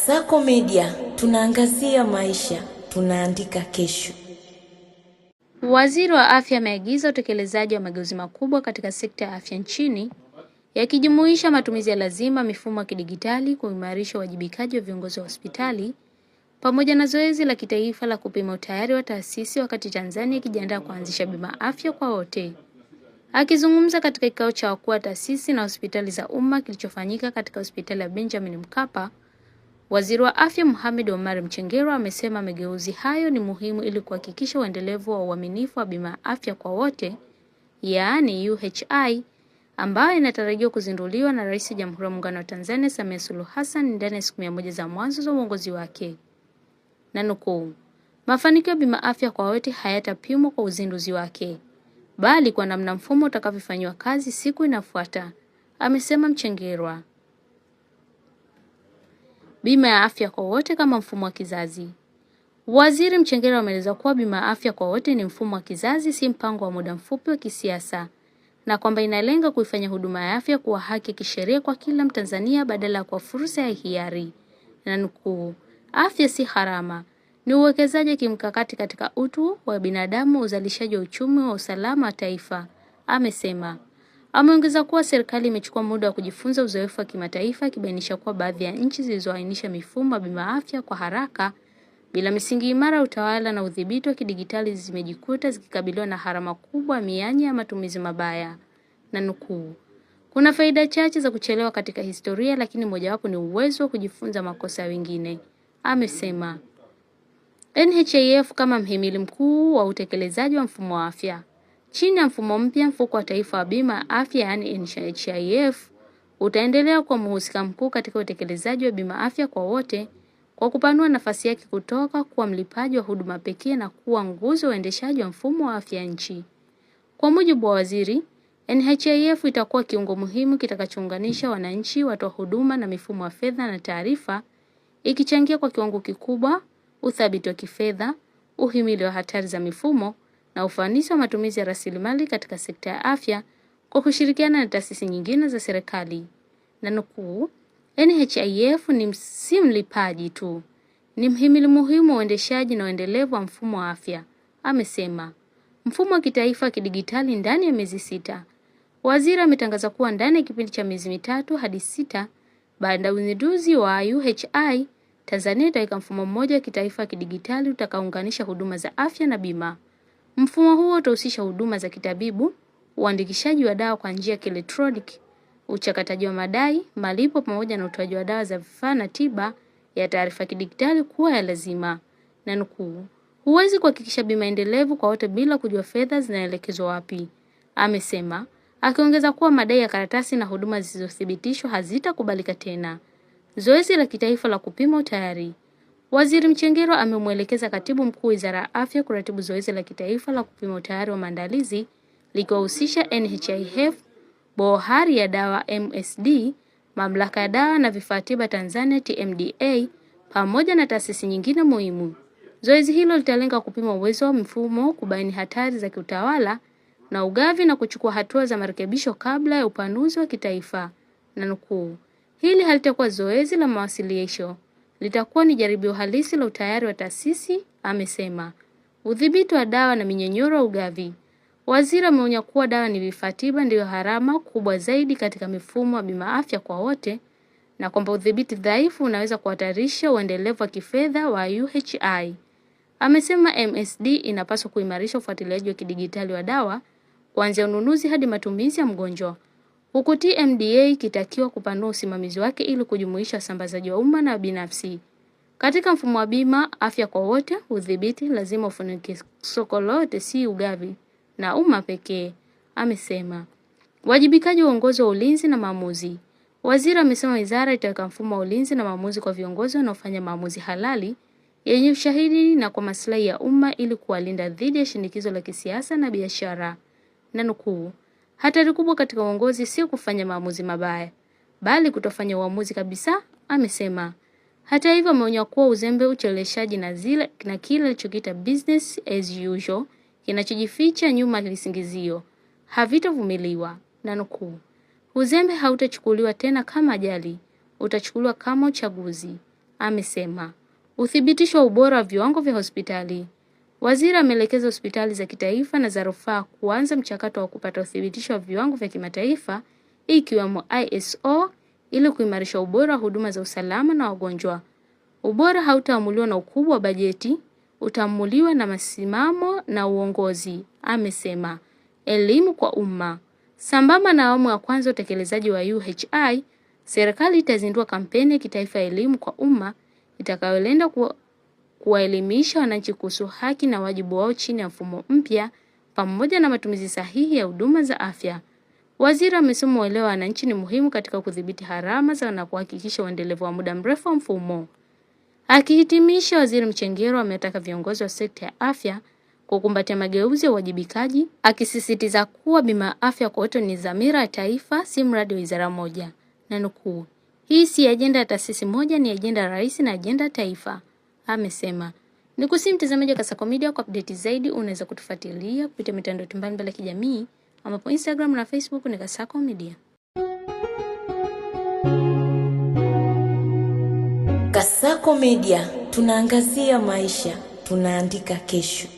Sako Media, tunaangazia maisha, tunaandika kesho. Waziri wa Afya ameagiza utekelezaji wa mageuzi makubwa katika sekta ya afya nchini, yakijumuisha matumizi ya lazima mifumo ya kidigitali, kuimarisha uwajibikaji wa viongozi wa hospitali, pamoja na zoezi la kitaifa la kupima utayari wa taasisi, wakati Tanzania ikijiandaa kuanzisha bima afya kwa wote. Akizungumza katika kikao cha wakuu wa taasisi na hospitali za umma kilichofanyika katika hospitali ya Benjamin Mkapa, Waziri wa Afya Mohamed Omar Mchengerwa amesema mageuzi hayo ni muhimu ili kuhakikisha uendelevu wa uaminifu wa bima ya afya kwa wote, yaani UHI, ambayo inatarajiwa kuzinduliwa na Rais wa Jamhuri ya Muungano wa Tanzania Samia Suluhu Hassan ndani ya siku 100 za mwanzo za uongozi wake. Na nukuu, mafanikio ya bima afya kwa wote hayatapimwa kwa uzinduzi wake, bali kwa namna mfumo utakavyofanywa kazi siku inafuata, amesema Mchengerwa. Bima ya afya kwa wote kama mfumo wa kizazi. Waziri Mchengerwa ameeleza kuwa bima ya afya kwa wote ni mfumo wa kizazi, si mpango wa muda mfupi wa kisiasa, na kwamba inalenga kuifanya huduma ya afya kuwa haki ya kisheria kwa kila Mtanzania badala ya kuwa fursa ya hiari. Na nukuu, afya si gharama, ni uwekezaji wa kimkakati katika utu wa binadamu, uzalishaji wa uchumi wa usalama wa taifa, amesema. Ameongeza kuwa serikali imechukua muda wa kujifunza uzoefu wa kimataifa, ikibainisha kuwa baadhi ya nchi zilizoainisha mifumo ya bima afya kwa haraka bila misingi imara ya utawala na udhibiti wa kidigitali zimejikuta zikikabiliwa na gharama kubwa, mianya ya matumizi mabaya. Na nukuu, kuna faida chache za kuchelewa katika historia, lakini mojawapo ni uwezo wa kujifunza makosa ya wengine, amesema. NHIF kama mhimili mkuu wa utekelezaji wa mfumo wa afya. Chini ya mfumo mpya, mfuko wa taifa wa bima ya afya yaani NHIF utaendelea kuwa mhusika mkuu katika utekelezaji wa bima afya kwa wote, kwa kupanua nafasi yake kutoka kuwa mlipaji wa huduma pekee na kuwa nguzo ya uendeshaji wa mfumo wa afya nchi. Kwa mujibu wa waziri, NHIF itakuwa kiungo muhimu kitakachounganisha wananchi, watoa huduma na mifumo ya fedha na taarifa, ikichangia kwa kiwango kikubwa uthabiti wa kifedha, uhimili wa hatari za mifumo na ufanisi wa matumizi ya rasilimali katika sekta ya afya kwa kushirikiana na taasisi nyingine za serikali. Na nukuu, NHIF si mlipaji tu, ni mhimili muhimu wa uendeshaji na uendelevu wa mfumo wa afya, amesema. Mfumo wa kitaifa kidigitali ndani ya miezi 6. Waziri ametangaza kuwa ndani ya kipindi cha miezi 3 hadi 6 baada ya uzinduzi wa UHI, Tanzania itaweka mfumo mmoja wa kitaifa kidigitali utakaounganisha huduma za afya na bima. Mfumo huo utahusisha huduma za kitabibu, uandikishaji wa dawa kwa njia ya kielektroniki, uchakataji wa madai, malipo pamoja na utoaji wa dawa za vifaa na tiba ya taarifa kidigitali kuwa ya lazima. Na nukuu, huwezi kuhakikisha bima endelevu kwa wote bila kujua fedha zinaelekezwa wapi, amesema, akiongeza kuwa madai ya karatasi na huduma zisizothibitishwa hazitakubalika tena. Zoezi la kitaifa la kupima utayari. Waziri Mchengerwa amemwelekeza Katibu Mkuu Wizara ya Afya kuratibu zoezi la kitaifa la kupima utayari wa maandalizi likiwahusisha NHIF, Bohari ya Dawa MSD, Mamlaka ya Dawa na Vifaa Tiba Tanzania TMDA, pamoja na taasisi nyingine muhimu. Zoezi hilo litalenga kupima uwezo wa mfumo, kubaini hatari za kiutawala na ugavi na kuchukua hatua za marekebisho kabla ya upanuzi wa kitaifa. Na nukuu, hili halitakuwa zoezi la mawasilisho, litakuwa ni jaribio halisi la utayari wa taasisi, amesema. Udhibiti wa dawa na minyororo wa ugavi. Waziri ameonya kuwa dawa ni vifaa tiba ndiyo gharama kubwa zaidi katika mifumo ya bima afya kwa wote, na kwamba udhibiti dhaifu unaweza kuhatarisha uendelevu wa kifedha wa UHI. Amesema MSD inapaswa kuimarisha ufuatiliaji wa kidigitali wa dawa kuanzia ununuzi hadi matumizi ya mgonjwa, huku TMDA ikitakiwa kupanua usimamizi wake ili kujumuisha usambazaji wa umma na binafsi. Katika mfumo wa bima afya kwa wote, udhibiti lazima ufunike soko lote, si ugavi na umma pekee, amesema. Wajibikaji wa uongozi wa ulinzi na maamuzi. Waziri amesema wizara itaweka mfumo wa ulinzi na maamuzi kwa viongozi wanaofanya maamuzi halali yenye ushahidi na kwa maslahi ya umma ili kuwalinda dhidi ya shinikizo la kisiasa na biashara. Na nukuu, hatari kubwa katika uongozi sio kufanya maamuzi mabaya, bali kutofanya uamuzi kabisa, amesema. Hata hivyo, ameonya kuwa uzembe, ucheleweshaji na kile alichokiita business as usual kinachojificha nyuma ya visingizio havitavumiliwa. Na nukuu, uzembe hautachukuliwa tena kama ajali, utachukuliwa kama uchaguzi, amesema. Uthibitisho wa ubora wa viwango vya hospitali. Waziri ameelekeza hospitali za kitaifa na za rufaa kuanza mchakato wa kupata uthibitisho wa viwango vya kimataifa ikiwemo ISO ili kuimarisha ubora wa huduma za usalama na wagonjwa. Ubora hautaamuliwa na ukubwa wa bajeti, utaamuliwa na masimamo na uongozi, amesema. Elimu kwa umma. Sambamba na awamu ya kwanza utekelezaji wa UHI, serikali itazindua kampeni ya kitaifa ya elimu kwa umma itakayolenga kuwaelimisha wananchi kuhusu haki na wajibu wao chini ya mfumo mpya pamoja na matumizi sahihi ya huduma za afya. Waziri amesema uelewa wa wananchi ni muhimu katika kudhibiti gharama na kuhakikisha uendelevu wa muda mrefu wa mfumo. Akihitimisha, Waziri Mchengerwa ametaka viongozi wa sekta ya afya kukumbatia mageuzi ya uwajibikaji, akisisitiza kuwa bima ya afya kwa wote ni dhamira ya taifa, si mradi wa wizara moja. Na nukuu, hii si ajenda ya taasisi moja, ni ajenda ya rais na ajenda ya taifa, amesema. Nikusihi mtazamaji wa Kasako Media, kwa update zaidi unaweza kutufuatilia kupitia mitandao mbalimbali ya kijamii ambapo Instagram na Facebook ni Kasako Media. Kasako Media, tunaangazia maisha, tunaandika kesho.